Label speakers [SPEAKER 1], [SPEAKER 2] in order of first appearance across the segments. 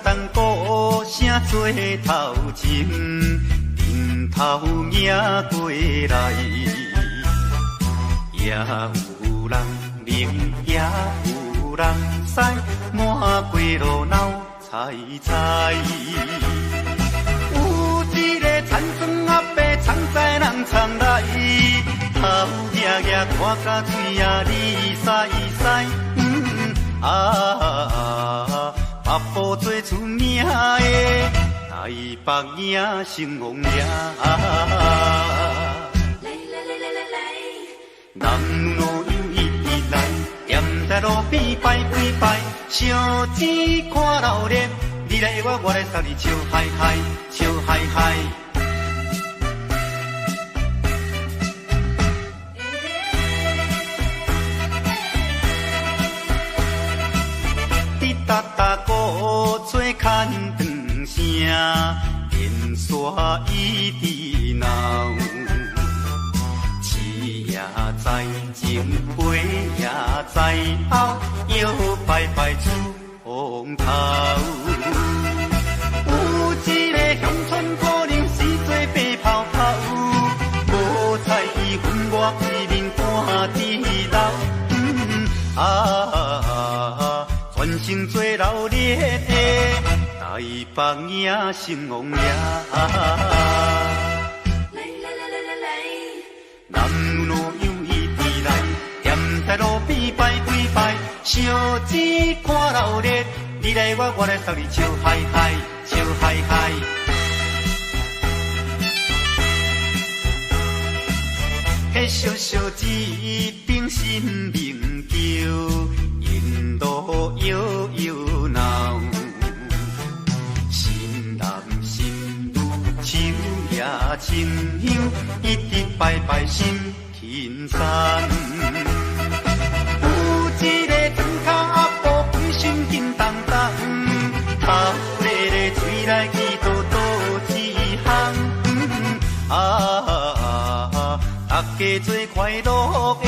[SPEAKER 1] 东鼓声做头前，顶头迎过来，也有人明，也有人使，满街路闹猜猜。有一个田庄阿伯藏在人藏来，头额额大甲嘴啊哩塞塞。八步做出名的台北赢成王爷，男女有一直来，踮在路边拜几拜，烧钱看老热，你来我来送你笑嗨嗨，笑嗨嗨。哒哒鼓做牵长声，电线一直闹。市也在前，杯也在后，摇摆摆出风头。有一个乡村可能是做白泡泡，无彩伊分我一面看地老。全身做老烈的台北赢成王爷，男女有伊直来，踮在路边拜几拜，烧钱看老热，你来我来送你笑嗨嗨，笑嗨嗨。迄小小一柄新名叫。沿路摇摇闹，新男新女手也亲香，一直拜拜心轻松。有一个庄脚阿婆规身紧当当，头咧咧嘴来去倒倒一项。大家做快乐的。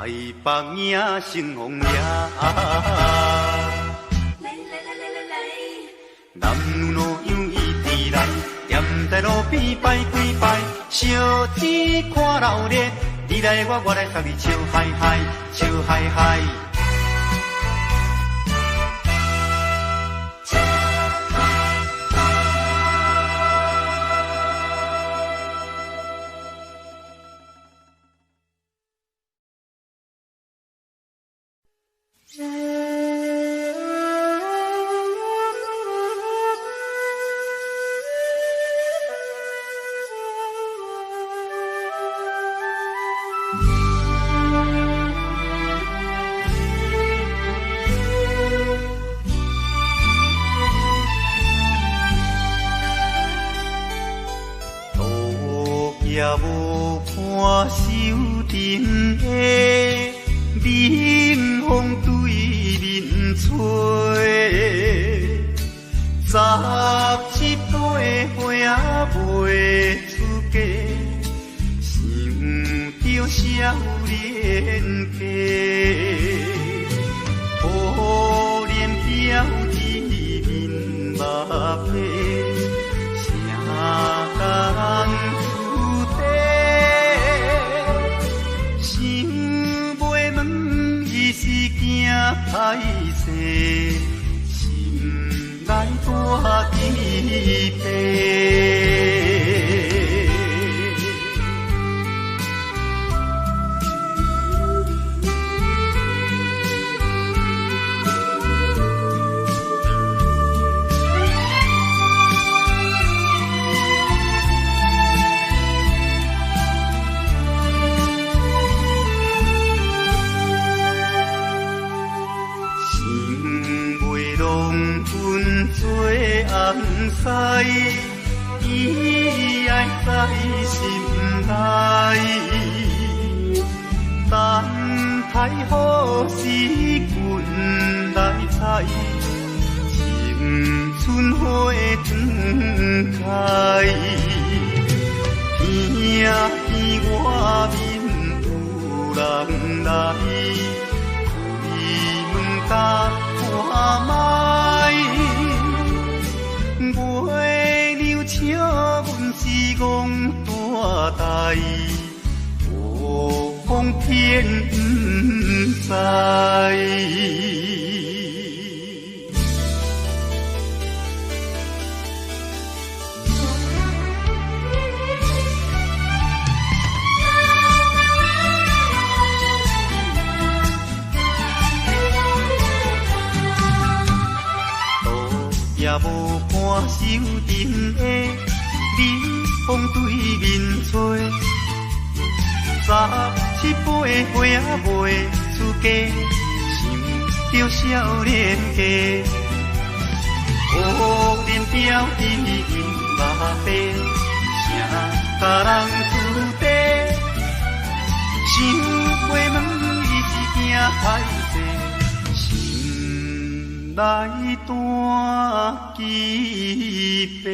[SPEAKER 1] 台北赢成王爷，男女有伊直来，踮在路边拜几拜，烧钱看老热，你来我来送你笑嗨嗨，笑嗨嗨。也无看手顶的冷风对面吹，17岁花也袂出嫁，想着少年家，可怜表一面目皮，啥人？是惊歹势，心内大疑病。红丝，伊爱在心内，等待好时阮来采，青春花长开，听见外面有人来，开门甲看覓。天不知。也无看手顶的冷风对面吹，17、8岁也袂出家，想着少年家。乌林标记因目白，谁甲人厝地？想过问伊是惊歹势，心内断几杯。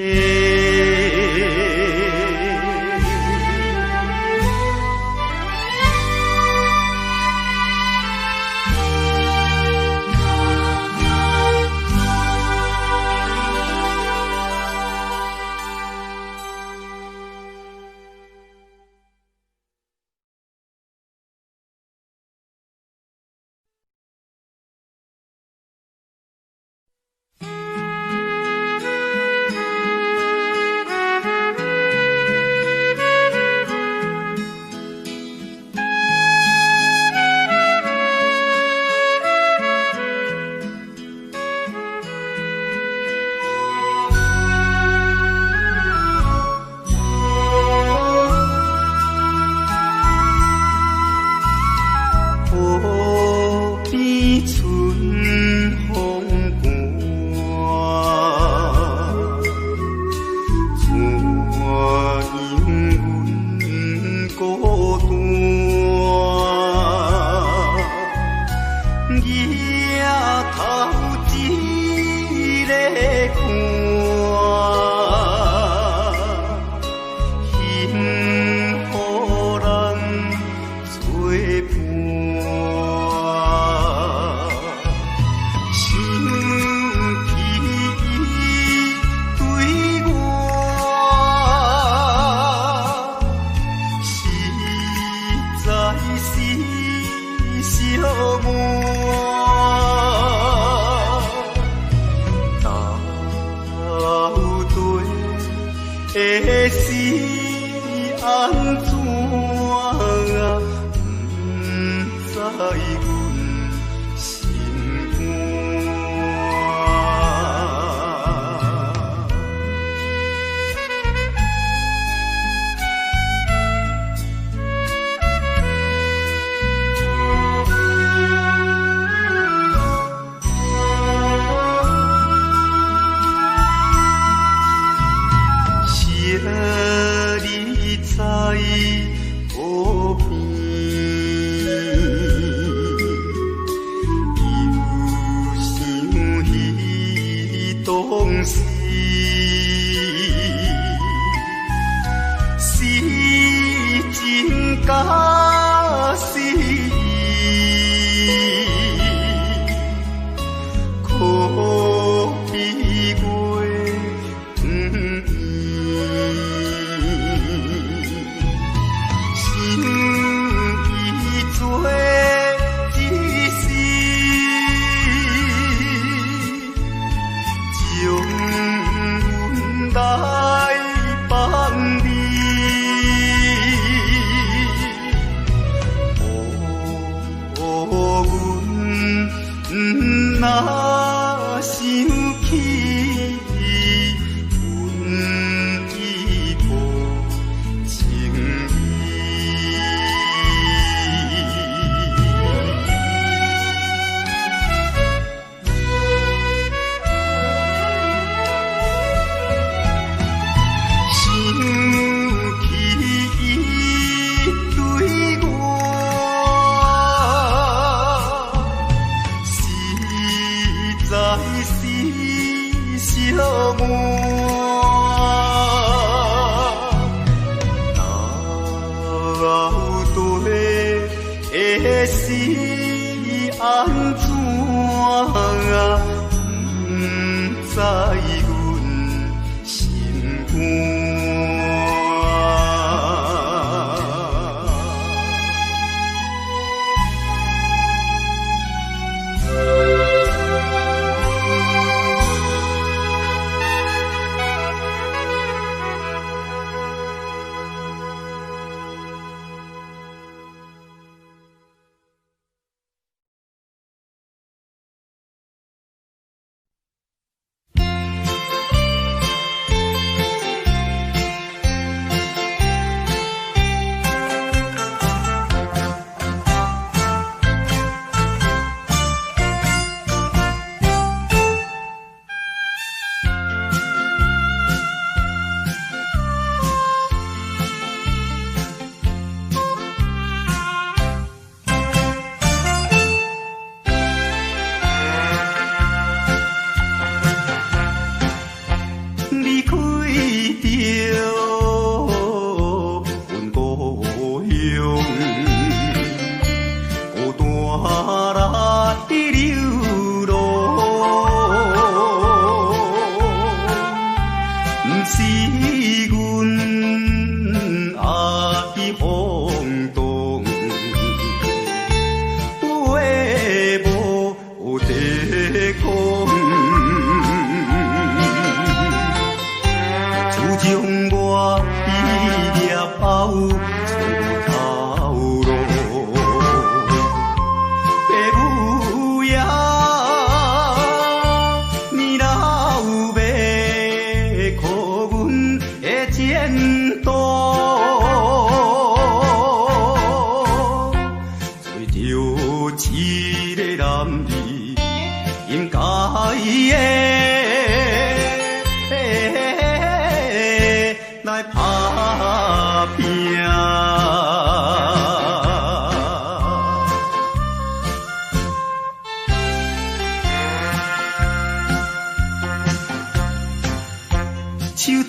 [SPEAKER 1] 手提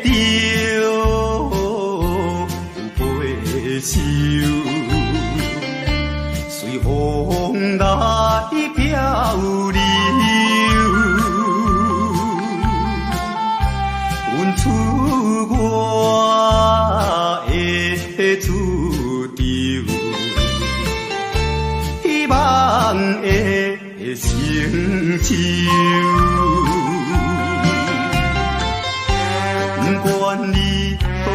[SPEAKER 1] 着有背手，随风来漂流。阮出我的厝场，希望会成就。不管你倒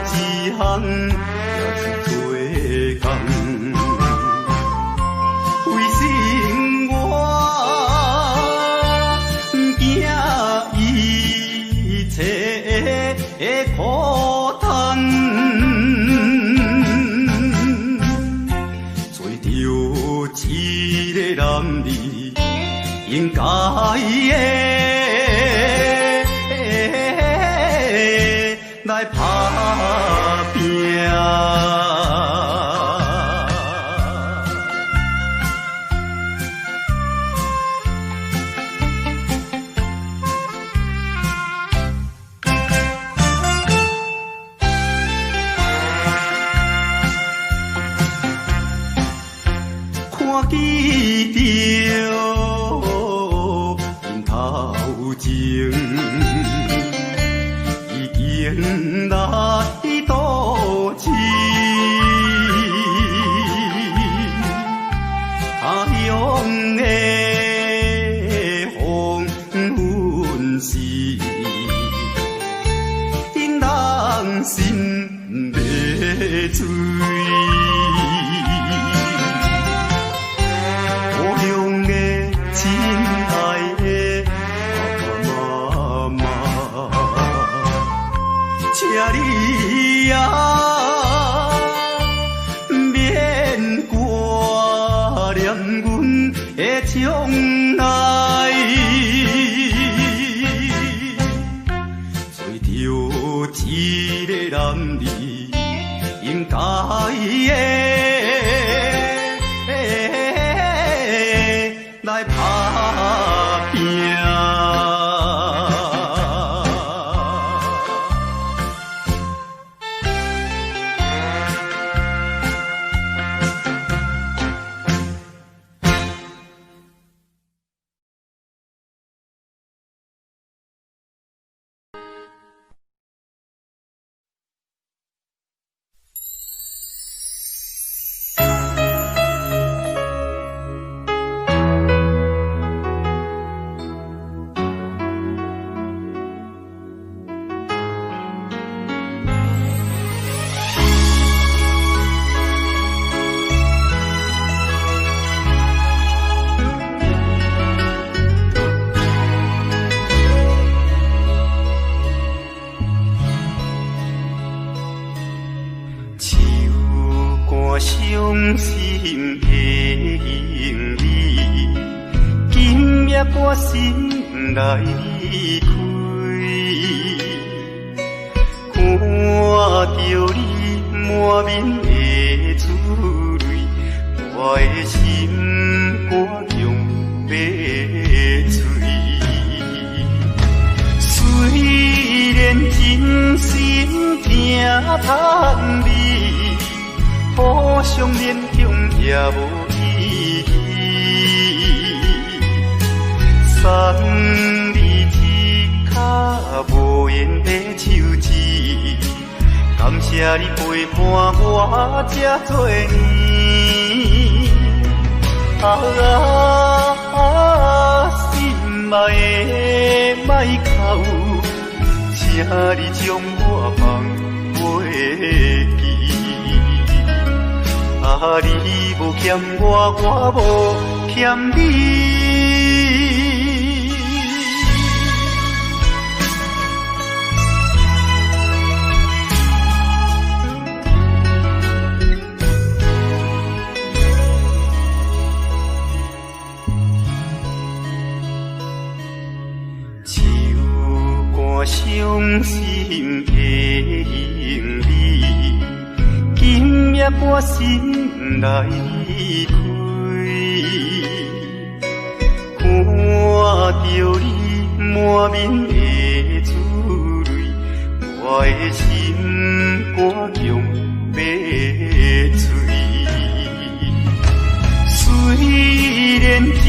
[SPEAKER 1] 一项，也是做工。为生活，惊一切的苦叹，做着一个男儿应该的。来打拼，看见着因头前。迎来多情，他乡的黄昏时，因人心迷醉。故乡的亲爱的爸爸妈妈。请你啊，免挂念阮的将来，做着一个男儿应该的来打拼。伤心的行李，今夜我心来开，看着你满面的珠泪，我的心肝强要碎。虽然真心疼叹你。互相勉强也无意义，送你一脚无言的手指，感谢你陪伴我这多年。心爱的莫哭，请你将我放袂记。你无欠我，我无欠你。手赶伤心的行李，今夜我心来开，看着你满面的珠我的心肝强要碎。虽然真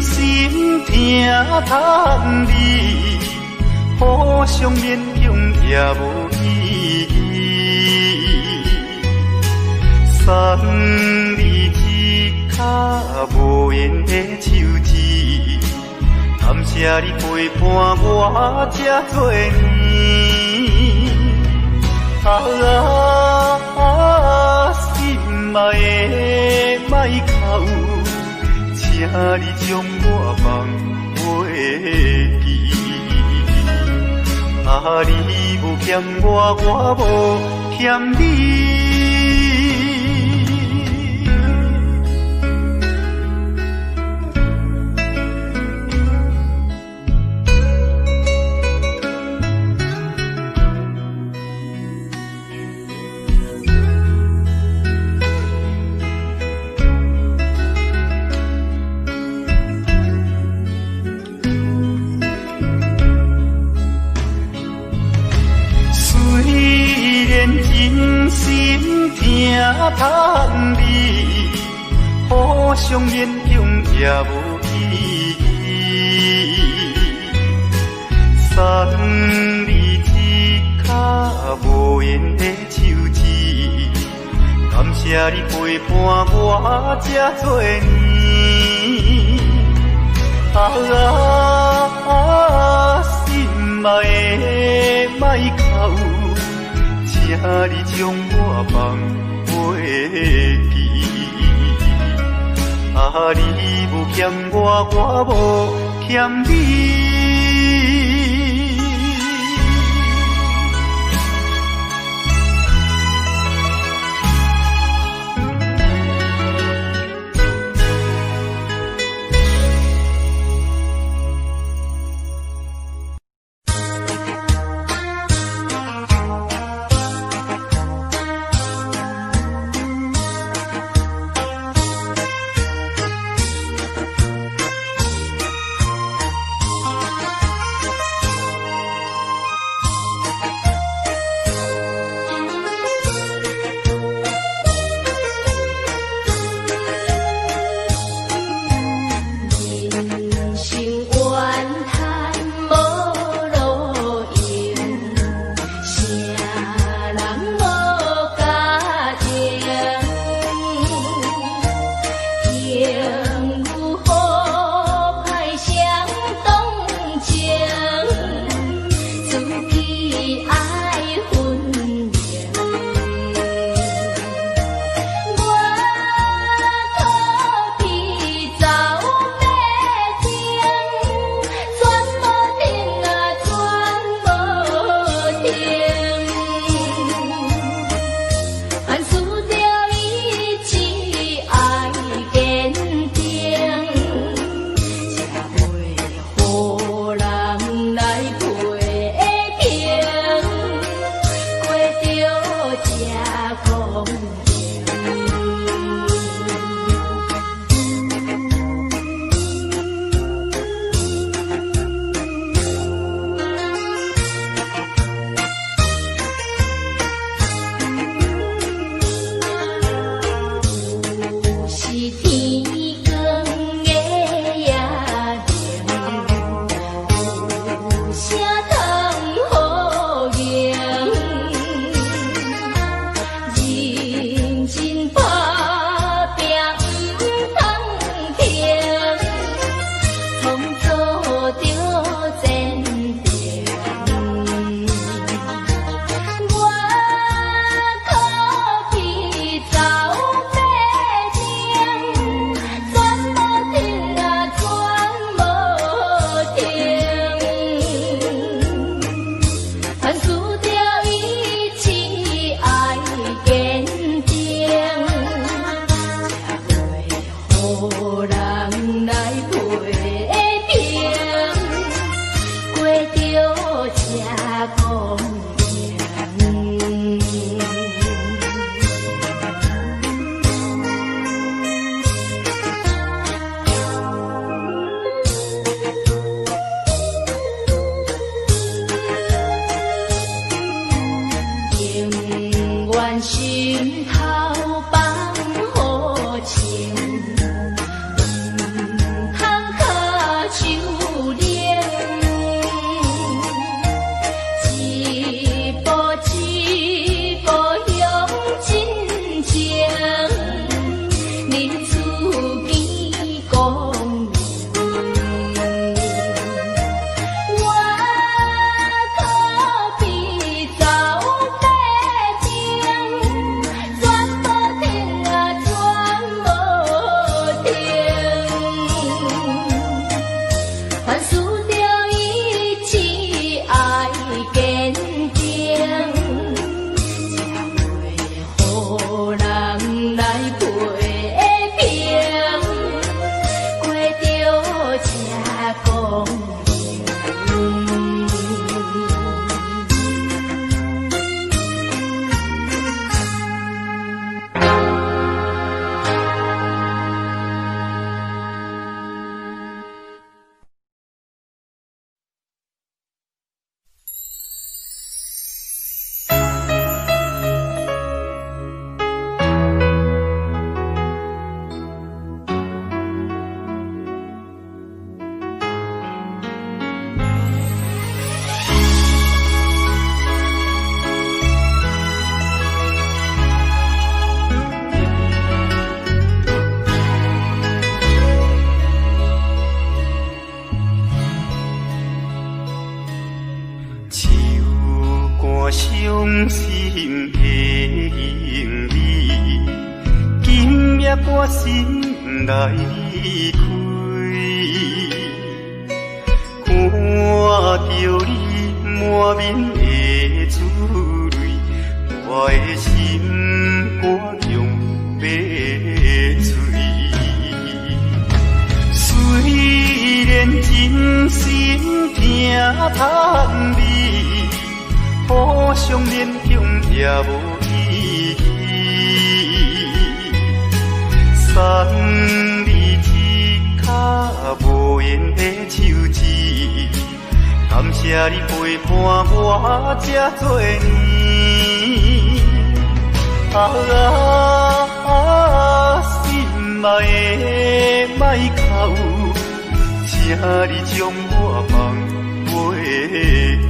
[SPEAKER 1] 心疼叹你，互相勉强也无意义。送你一脚无缘的手指，感谢你陪伴我这多年。心爱的莫哭，请你将我放袂记。你无欠我，我无欠你。叹你，互相勉强也无意义。送你一脚无缘的手指，感谢你陪伴我这多年。心爱的莫哭，请你将我放袂记。你无欠我，我无欠你。
[SPEAKER 2] 阮心头放好情，通靠手练，一步一步向前行，人自己公明。我可比走白丁，转无停啊，转无停。凡事着意志爱坚定，才会予人来陪平，过着这公平。
[SPEAKER 1] 唱歌伤心的行李，今夜我心来开，看着你满面的珠泪，我的心肝强要碎。虽然真心疼叹你，互相勉强也无意义。送你一卡无言的手指，感谢你陪伴我这多年。心爱的莫哭，请你将我放袂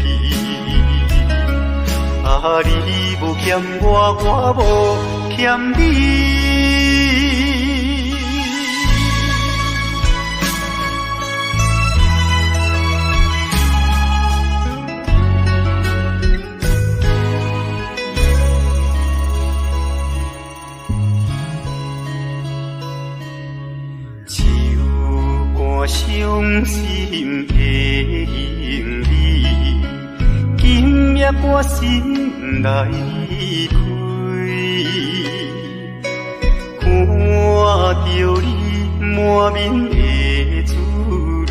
[SPEAKER 1] 记。你无欠我，我无欠你。唱歌伤心的行李，今夜我心来开，看着你满面的珠泪，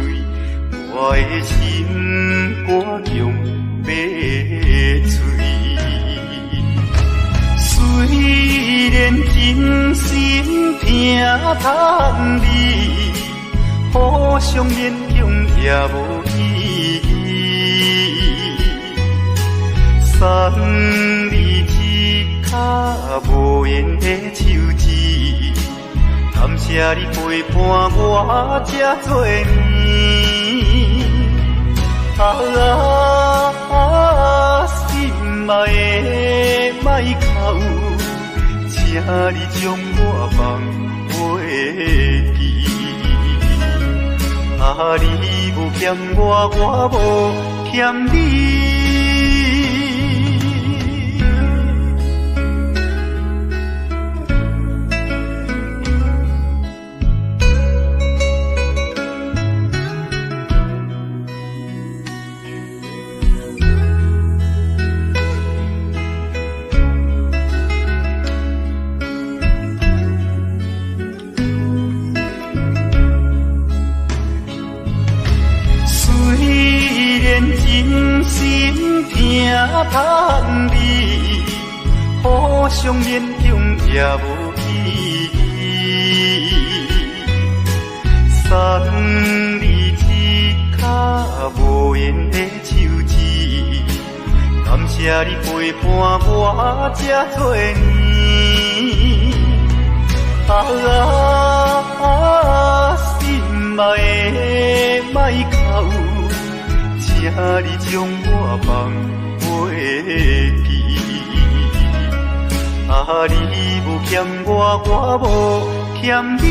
[SPEAKER 1] 我的心肝强要碎。虽然真心疼叹你，互相勉强也无意义。送你一卡无言的手指，感谢你陪伴我这多年。心爱的莫哭，请你将我放袂记。你无欠我，我无欠你。真心疼叹你，互相勉强也无意义。送你一卡无言的手指，感谢你陪伴我这多年，心爱的莫哭，请你将我放袂记。你无欠我，我无欠你。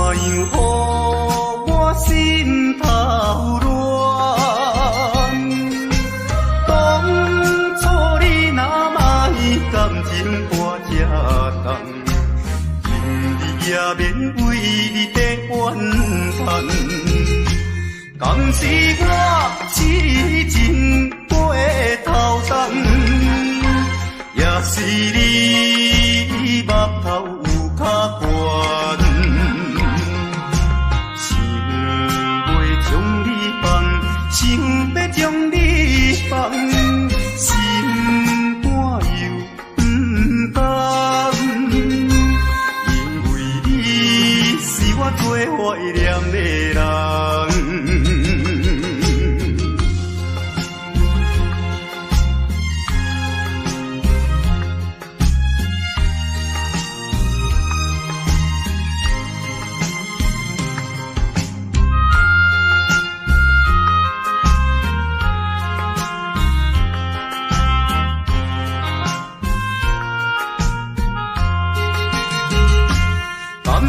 [SPEAKER 1] 样予我心头乱？当初你若卖感情我这重，今日也免为你在怨叹。敢是我痴情过头重，也是你目头有较悬，想要将你放，想要将你放，心肝又不甘，因为你是我最怀念的人。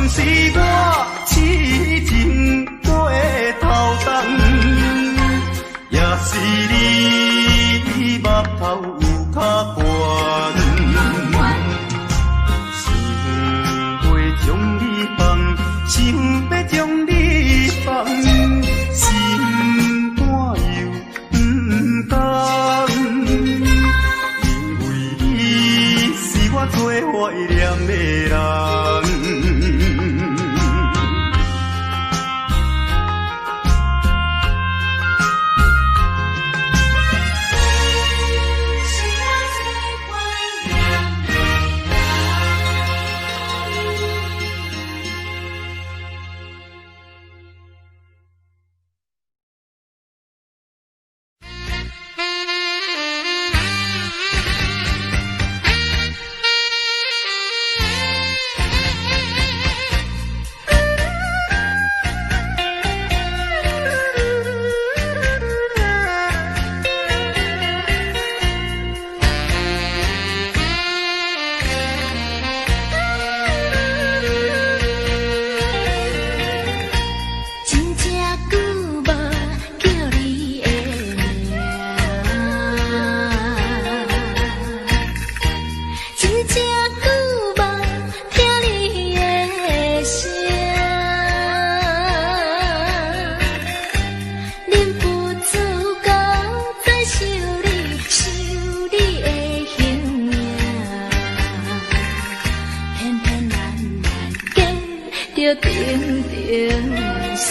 [SPEAKER 1] 是我痴情过头重，也是你目头有较悬，想要将你放，想要将你放，心肝又不甘，因为你是我最怀念的人。
[SPEAKER 2] 着定定山。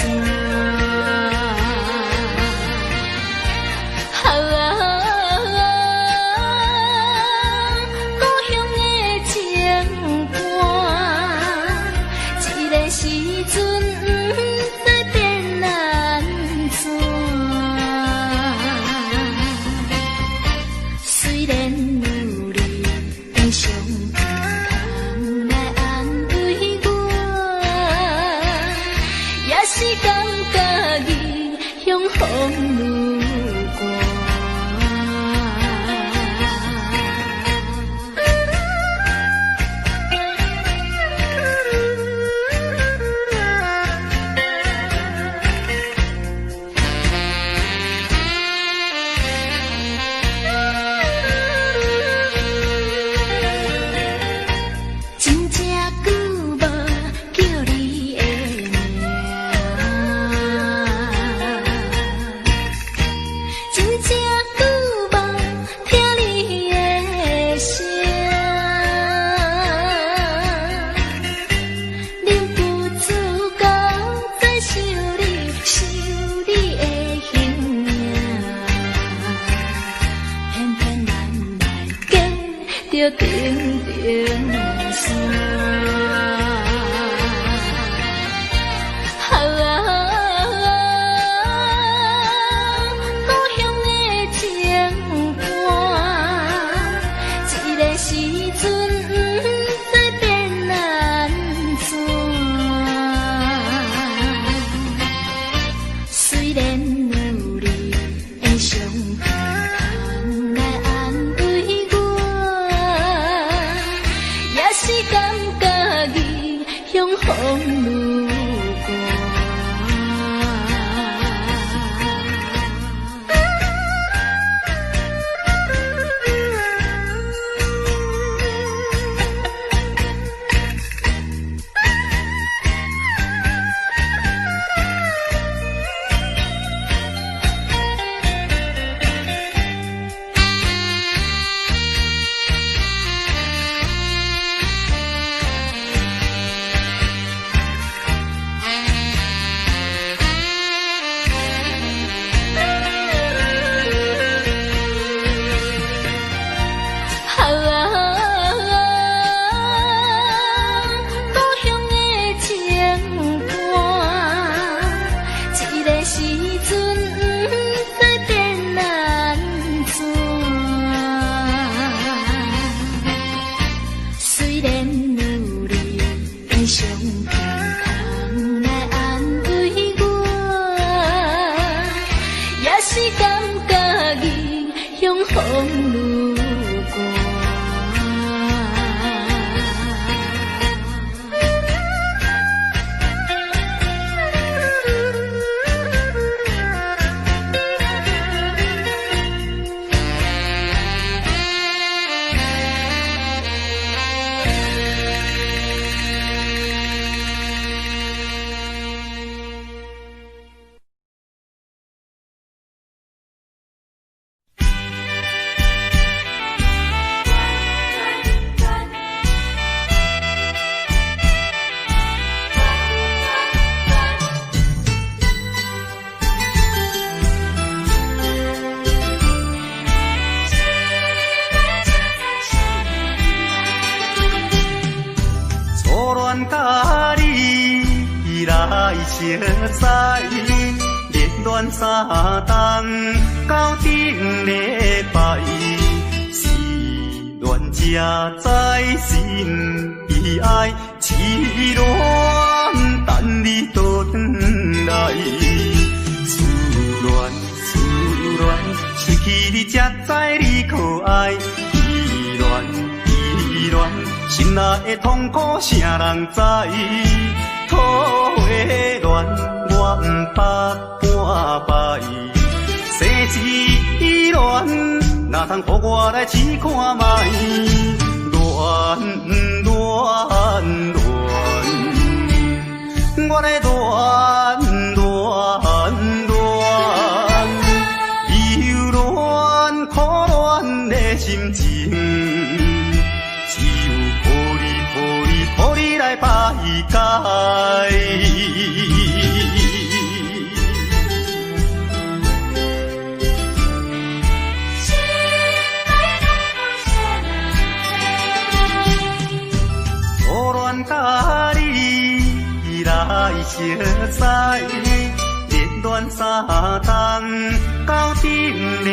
[SPEAKER 2] 故乡的情歌，一个时阵不知变安怎。虽然有你的相陪，来安慰我，也是感觉异乡风雨寒。真正久无叫你的名，真正久无听你的声，忍不住到再想你的形影，偏偏咱来见着定定山。故乡的情歌，一个时阵不知变安怎。虽然有你的相陪，来安慰我，也是感觉异乡风雨
[SPEAKER 1] 恋甲你来相识，热恋3冬到顶礼拜，是恋才知心悲哀，痴恋等你倒转来，思恋失去你才知你可爱，依恋心内的痛苦谁人知？土的恋我不捌半摆，生死恋哪通予我来试看卖？恋，我来恋，忧恋苦恋的心情，只有抱你来排解。甲你来相识，热恋3冬到顶礼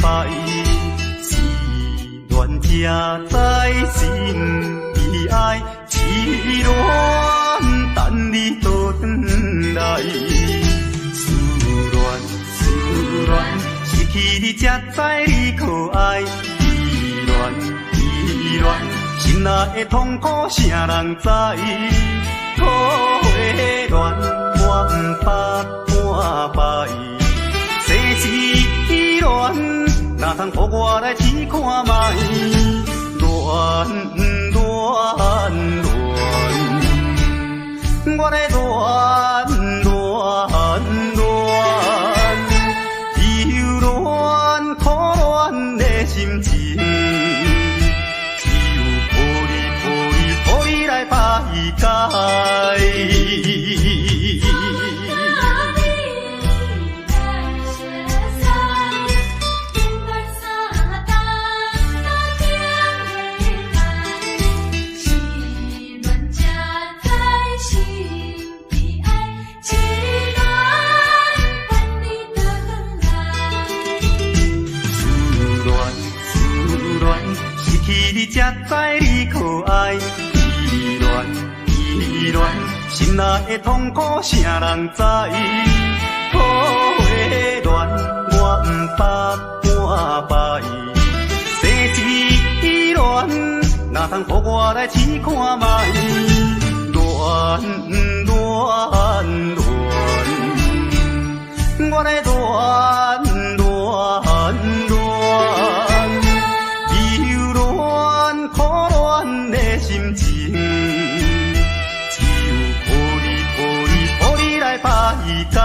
[SPEAKER 1] 拜，是恋才知心悲哀，痴恋等你倒转来，思恋失去你才知你可爱，依恋。心内的痛苦谁人知？土的恋我不捌半摆，生死恋哪通予我来试看卖？恋，我来恋，忧恋苦恋的心情。来排解。你才知你可爱，依恋，心内的痛苦谁人知？土的恋我不捌半摆，生死恋哪通予我来试看卖？恋，我来恋。心情，只有抱你来排解。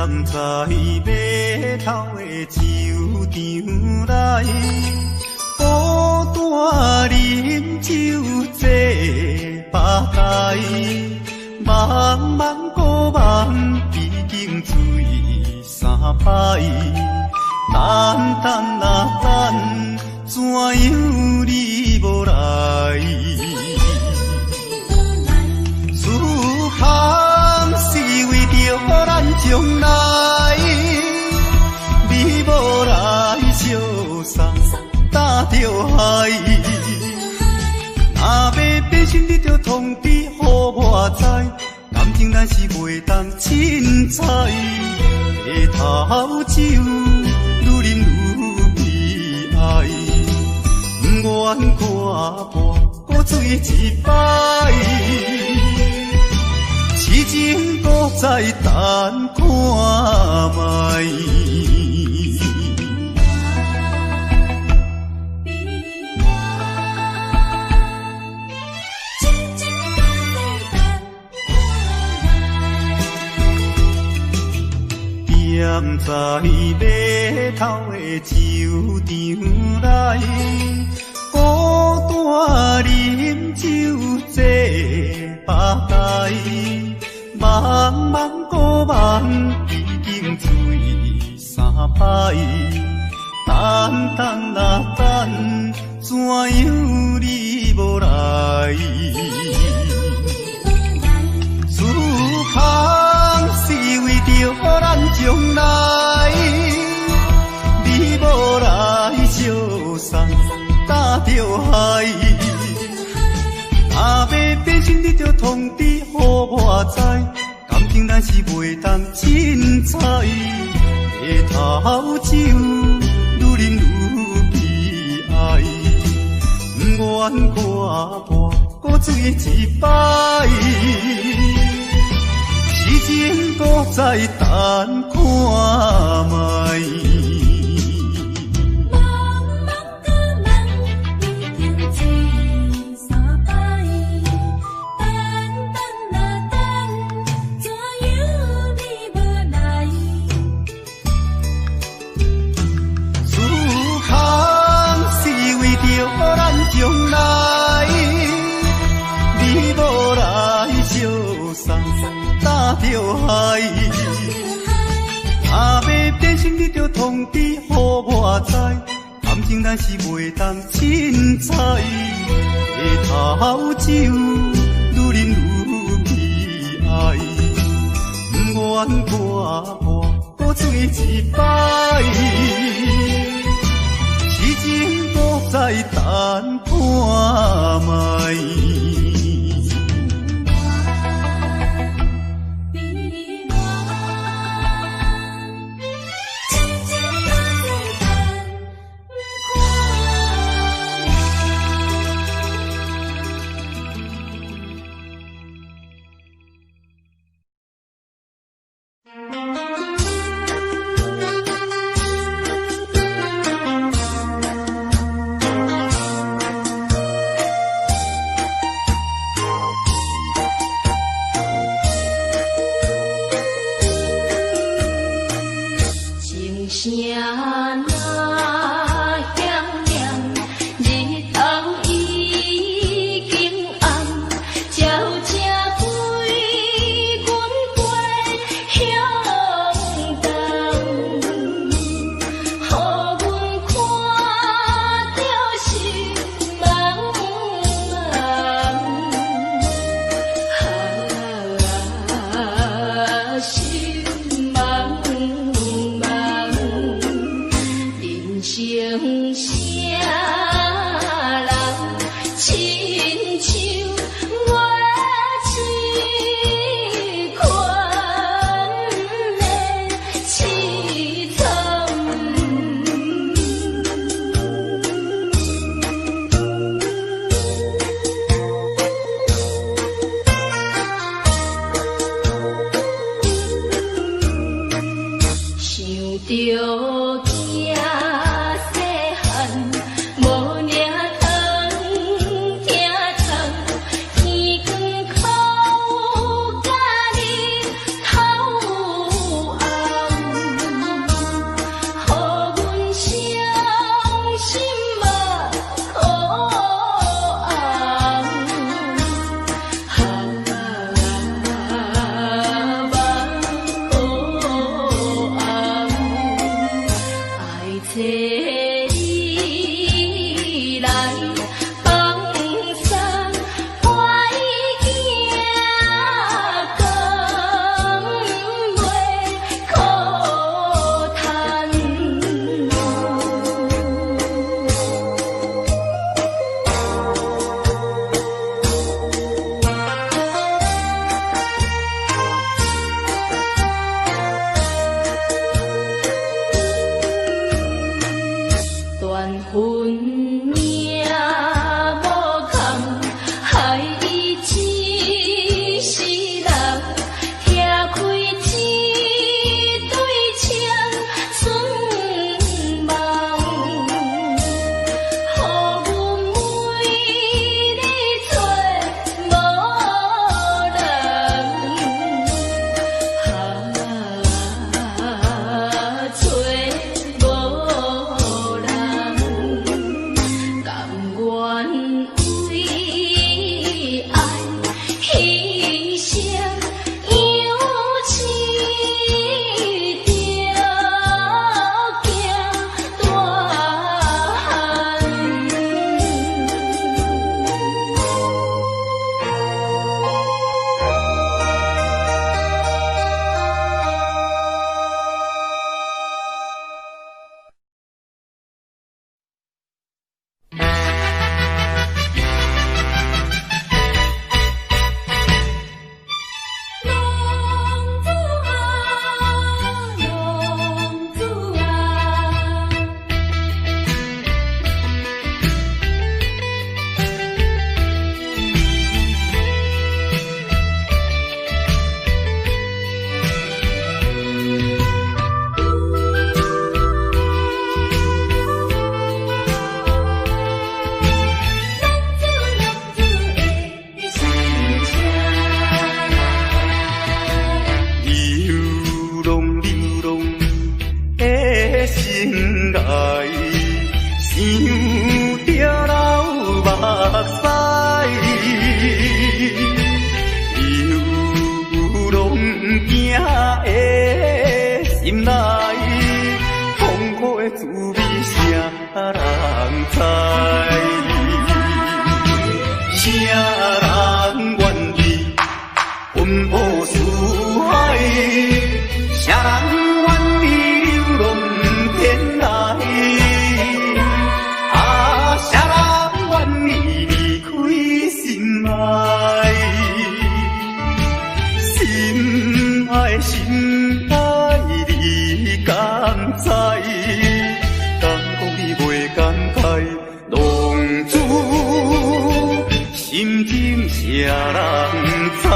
[SPEAKER 1] 在码头的酒场内，孤单饮酒坐吧台，茫茫孤梦已经醉三摆，等等啊等，怎样你无来？思项是为着咱将来，你无来相送，担着海。若要变心，你着通知予我知，感情咱是袂当凊彩。下头酒愈饮愈悲哀，不愿看破搁醉一摆，痴情搁再等看卖。踮在码头的酒场内，孤单饮酒坐吧台，茫茫孤梦已经醉三摆，等等啊等，怎样你无来？思项是为着咱将来，你无来相送，担着海。若要变心，你着通知予我知，感情咱是袂当凊彩。下头酒愈饮愈悲哀，不愿看破搁醉一摆，痴情搁再等看卖。将来，你无来相送，担着海。若要变心，你着通知予我知，感情咱是袂当凊彩。下头酒愈饮愈悲哀，不愿看破搁醉一摆，痴情搁再等看卖。心爱你敢知？敢讲你袂感慨，浪子心情谁人知？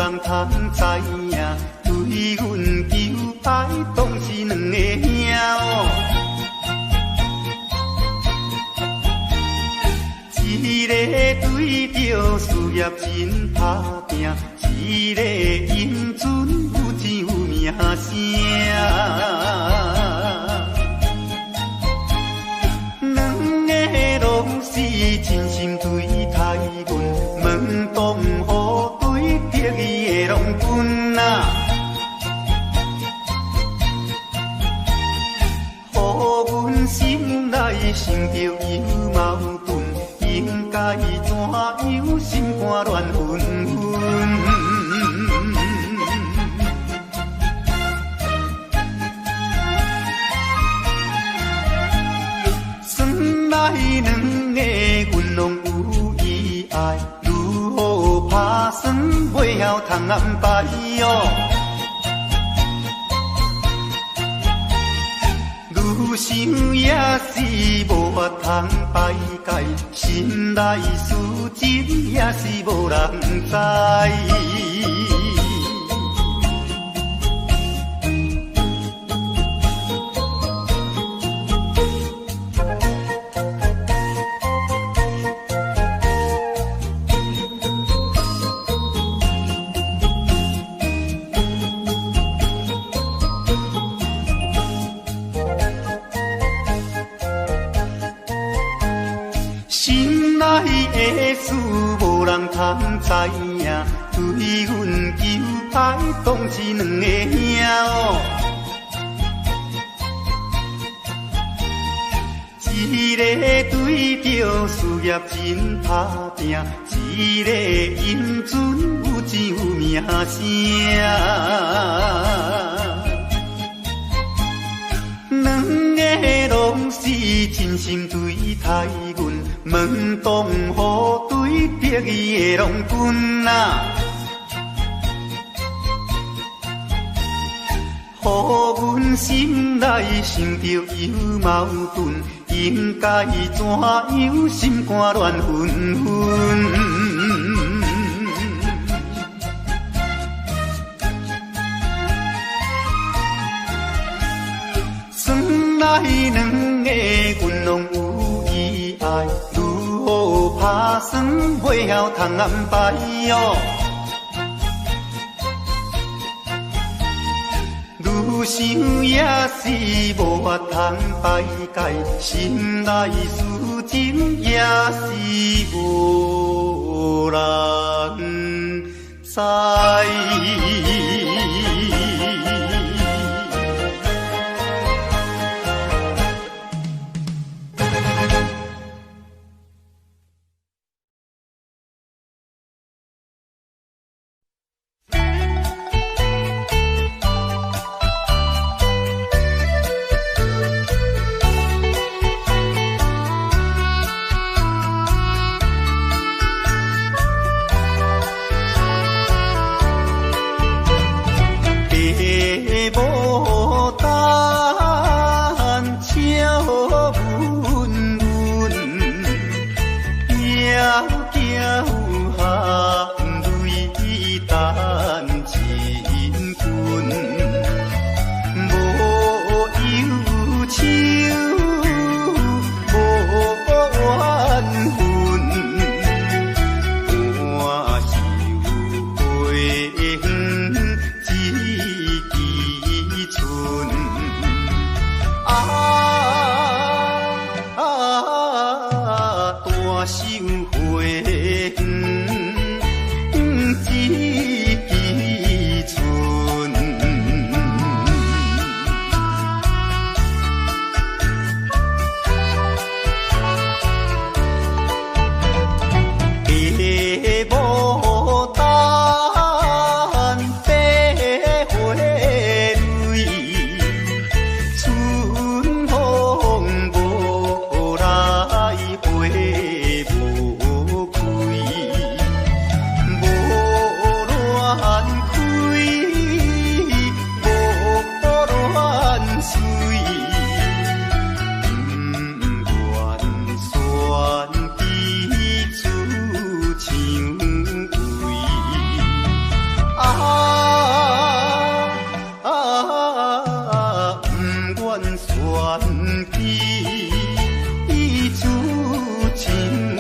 [SPEAKER 1] 人通知影，对阮求爱当是两个兄哦。一个对着事业真打拼，一个因准有钱有名声。两个拢是真心对待阮，门当户对得意的拢分啊。予阮心内生着有矛盾，应该怎样心肝乱纷纷？算来两个阮拢有意爱，如何打算袂晓通安排哟？愈想也是无法通排解，心内事情也是无人知。心内的事无人通知影，对阮求爱当是两个兄哦。一个对着事业真打拼，一个因准有钱有名声。两个拢是真心对待阮，门当户对得意的拢分啊。予阮心内生着有矛盾，应该怎样心肝乱纷纷？算来两个阮拢有意爱，如何打算袂晓通安排哟？愈想也是无法通排解，心内事情也是无人知。已注情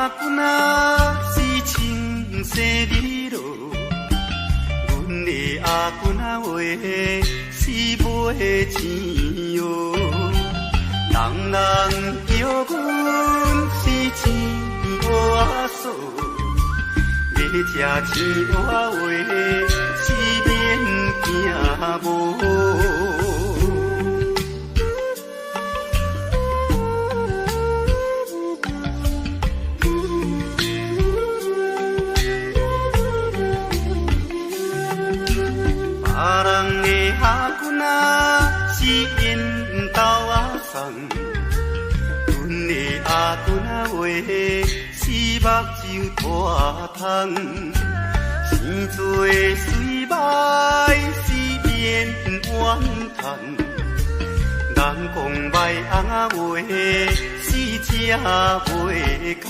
[SPEAKER 1] 阿君啊是青色美罗，阮的阿君啊话是买钱哟，人人叫阮是钱乌阿嫂，要吃钱乌话是免惊无。是因兜阿送，阮的阿君啊话是目睭大通，生做水歹是免怨叹，人讲歹翁啊话是吃袂空。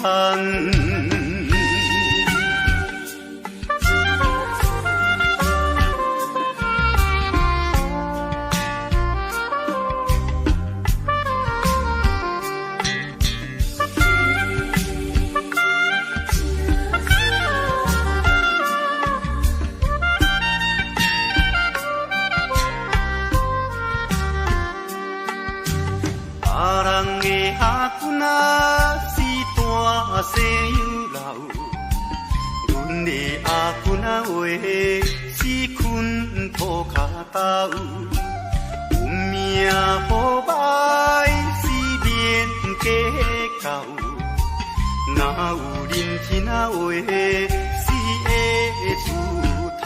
[SPEAKER 1] 阿君啊是大西有老，阮的阿君啊话是困土脚豆，有命好歹是免计较，哪有认真啊话是会出头。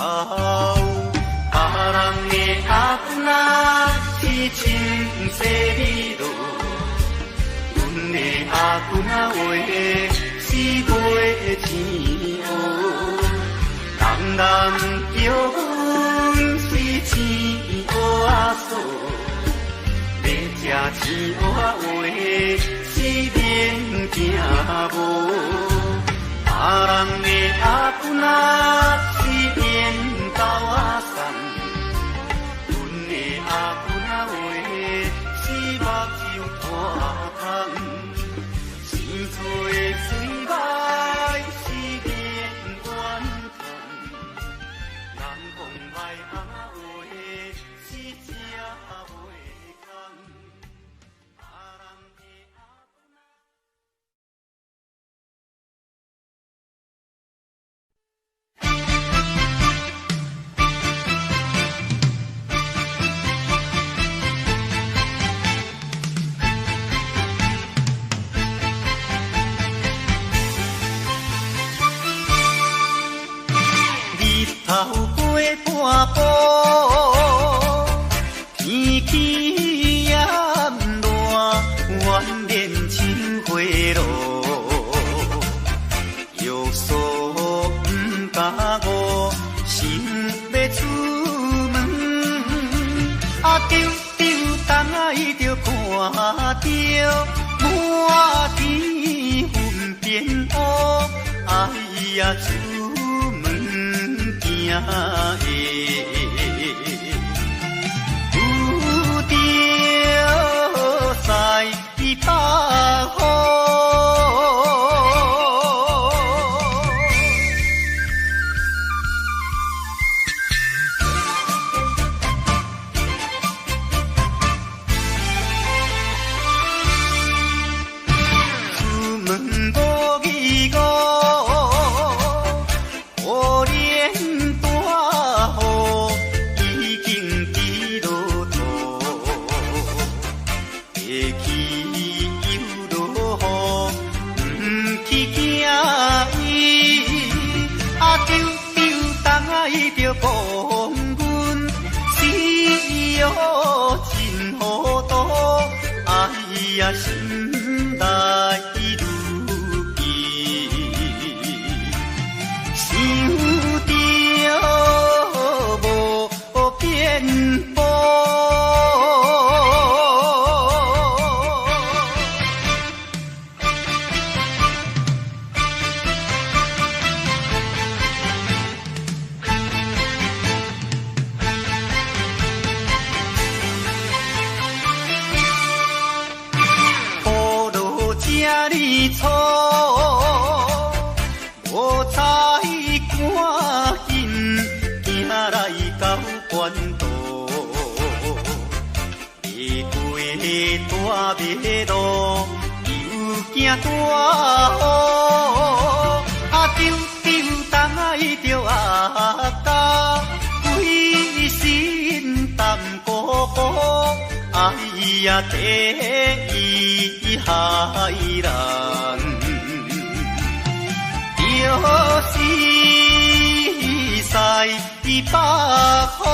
[SPEAKER 1] 别人的阿君啊是青色美罗，阮的阿君啊话是买钱乌，人人叫阮是钱乌阿嫂，要吃钱乌话是免惊无。别人的阿君啊是免斗阿送，阮的阿君啊话是目睭大通，生做水歹是免怨叹，人讲歹翁啊话是吃袂空。头过半步，天气炎热，愿面青花露，约束不敢误，心要出门，丢东来就看着满天云变乌，哎呀出门。有着在北风。出门无义务。着讲阮死哦真糊涂，哎呀心内如记，想着无变步。怨妒，离开大马路，又惊大雨，丢东着阿家，规身淡薄薄，哎呀，第一害人，就是西北风。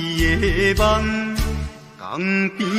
[SPEAKER 1] 夜夜的过长年，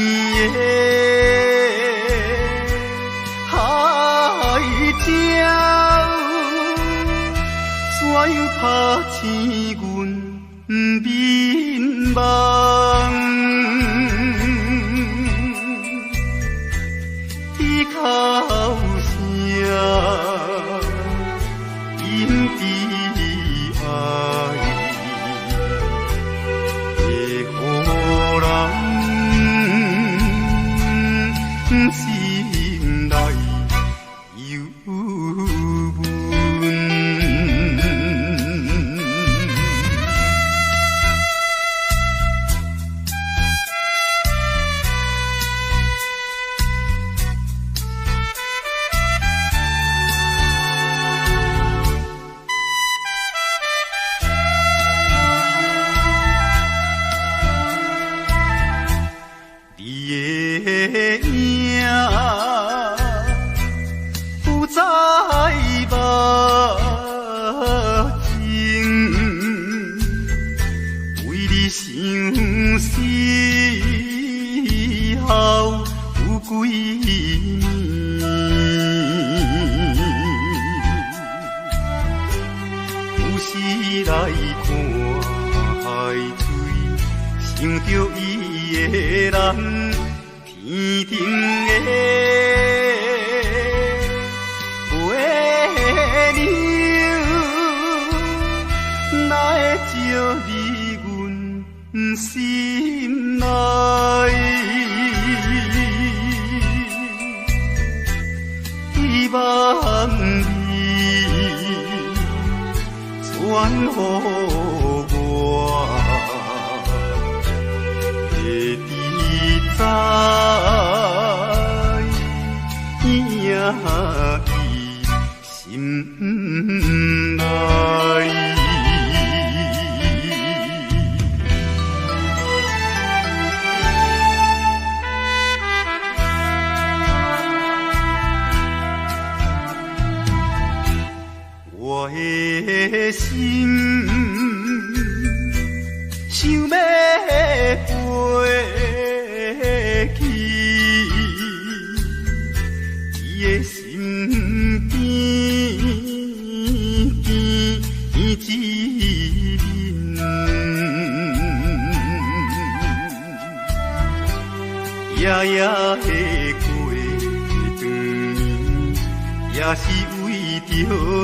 [SPEAKER 1] 也是为着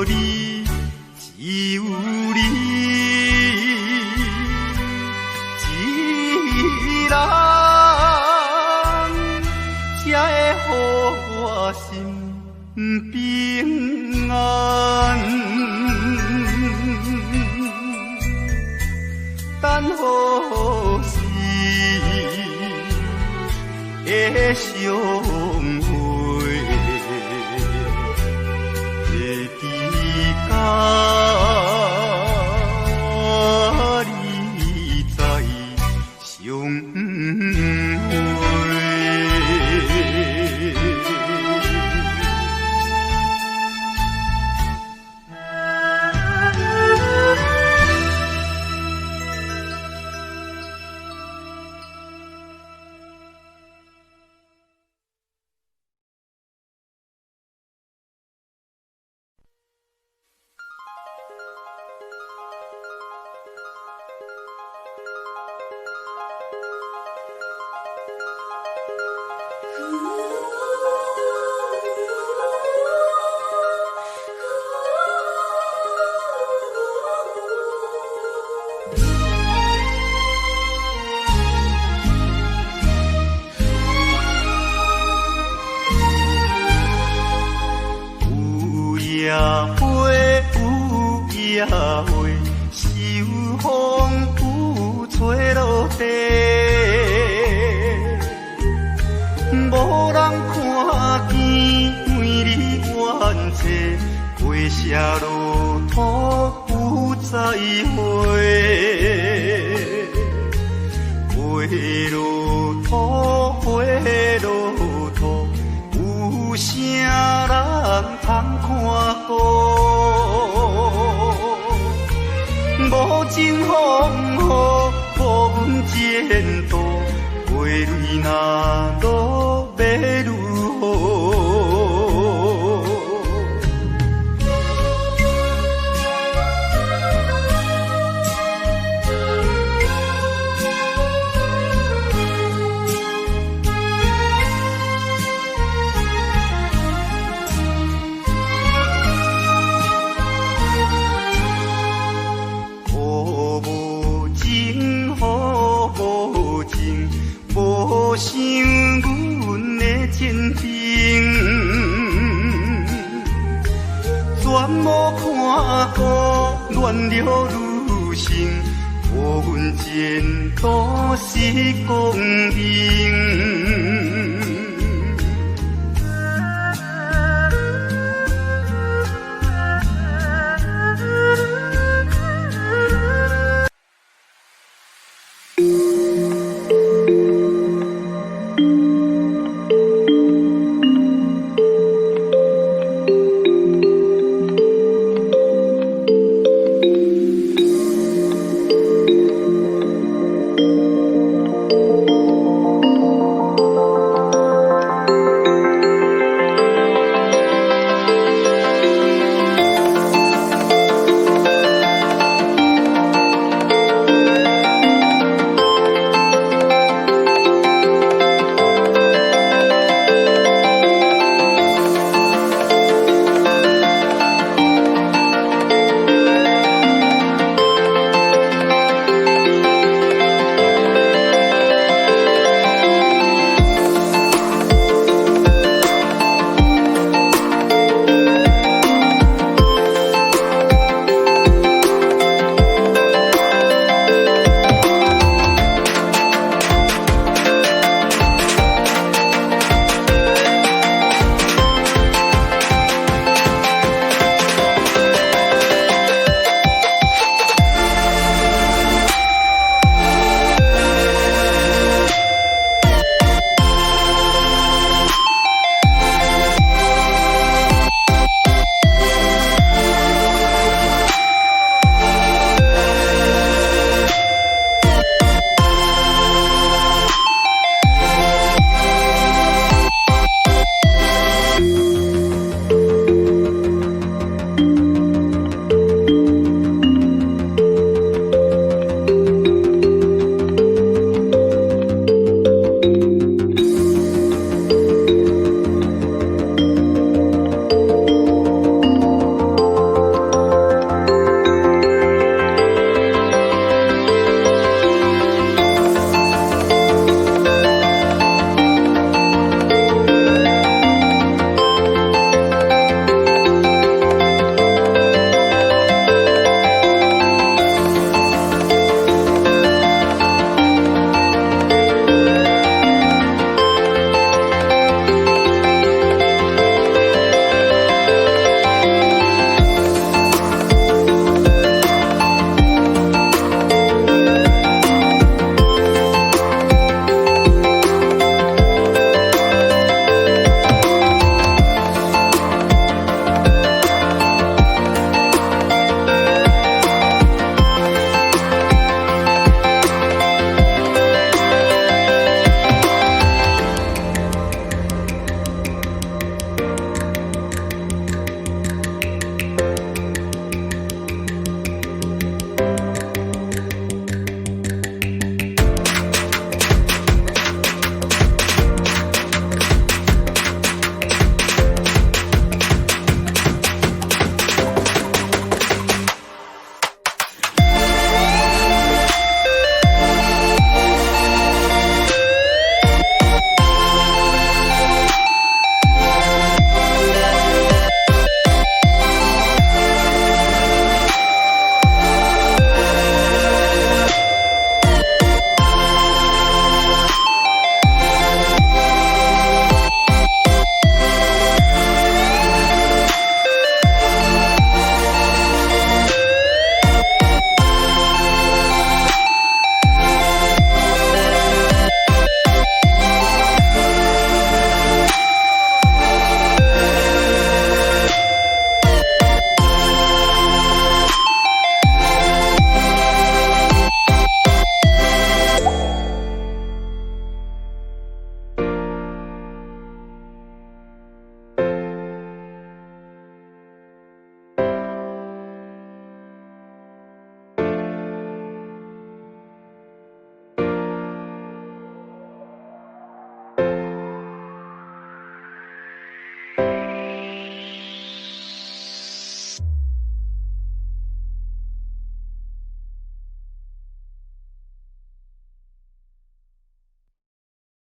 [SPEAKER 1] 你，只有你一人，才会予我心平安。野花，秋风有吹落地，无人看见每日怨嗟，花谢落土有再会。花落土，花落土，有啥人通看顾？无情风雨，无阮前途，花蕊若落要如何？无想阮的真情，全无看过乱了女性，无阮前途是公平。